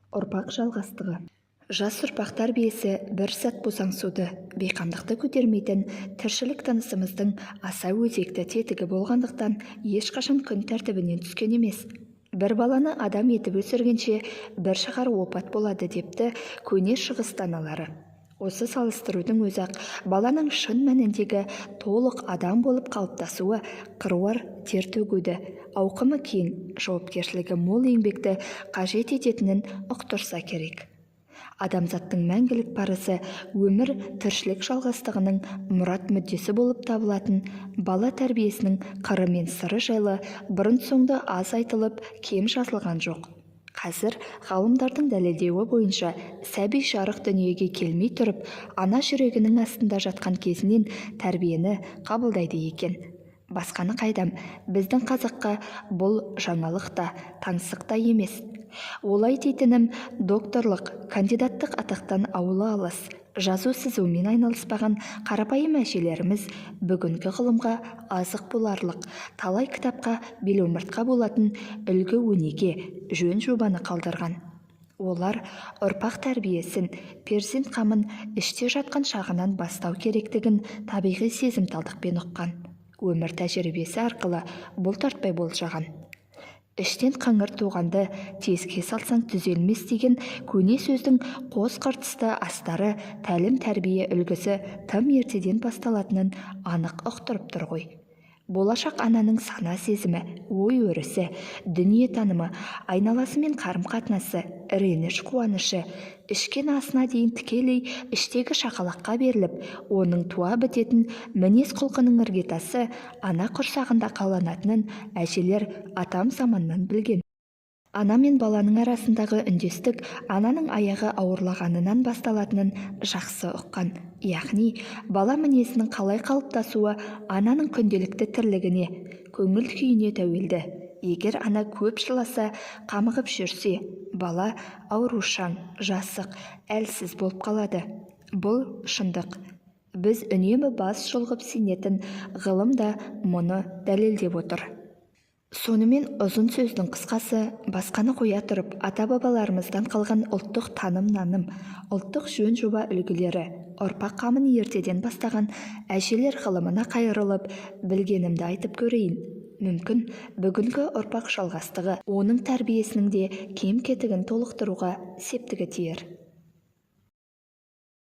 Ұрпақ жалғастығы. Жас ұрпақ тәрбиесі бір сәт босаңсуды, бейқамдықты көтермейтін тіршілік тынысымыздың аса өзекті тетігі болғандықтан ешқашан күн тәртібінен түскен емес. Бір баланы адам етіп өсіргенше бір шығар опат болады депті көне шығыс даналары. Осы салыстырудың өзі-ақ баланың шын мәніндегі толық адам болып қалыптасуы, қыруар тер төгуді, ауқымы кең, жауапкершілігі мол еңбекті қажет ететінін ұқтырса керек. Адамзаттың мәңгілік парызы өмір тіршілік жалғастығының мұрат мүддесі болып табылатын бала тәрбиесінің қыры мен сыры жайлы бұрын-соңды аз айтылып, кем жазылған жоқ. Қазір ғалымдардың дәлелдеуі бойынша сәби жарық дүниеге келмей тұрып, ана жүрегінің астында жатқан кезінен тәрбиені қабылдайды екен. Басқаны қайдам, біздің қазаққа бұл жаңалық та, таңсық та емес. Олай дейтінім, докторлық, кандидаттық атақтан аулы алыс, жазу сызумен айналыспаған қарапайым әжелеріміз бүгінгі ғылымға азық боларлық, талай кітапқа беломыртқа болатын үлгі өнеге, жөн жобаны қалдырған. Олар ұрпақ тәрбиесін, перзент қамын іште жатқан шағынан бастау керектігін табиғи сезімталдықпен ұққан. Өмір тәжірибесі арқылы бұл тартпай болжаған. Іштен қыңыр туғанды тезге салсаң түзелмес деген көне сөздің қос қыртысты астары тәлім тәрбие үлгісі тым ертеден басталатынын анық ұқтырып тұр ғой. Болашақ ананың сана сезімі, ой өрісі, дүние танымы, айналасымен қарым-қатынасы, реніш қуанышы, ішкен асына дейін тікелей іштегі шақалаққа беріліп, оның туа бітетін мінез құлқының іргетасы ана құрсағында қаланатынын әжелер атам заманнан білген. Ана мен баланың арасындағы үндестік ананың аяғы ауырлағанынан басталатынын жақсы ұққан. Яғни, бала мінезінің қалай қалыптасуы ананың күнделікті тірлігіне, көңіл күйіне тәуелді. Егер ана көп жыласа, қамығып жүрсе, бала аурушаң, жасық, әлсіз болып қалады. Бұл шындық. Біз үнемі бас шұлғып сенетін ғылым да мұны дәлелдеп отыр. Сонымен ұзын сөздің қысқасы, басқаны қоя тұрып, ата-бабаларымыздан қалған ұлттық таным-наным, ұлттық жөн-жоба үлгілері, ұрпақ қамын ертеден бастаған әжелер ғылымына қайырылып, білгенімді айтып көрейін. Мүмкін бүгінгі ұрпақ жалғастығы, оның тәрбиесінің де кем-кетігін толықтыруға септігі тиер.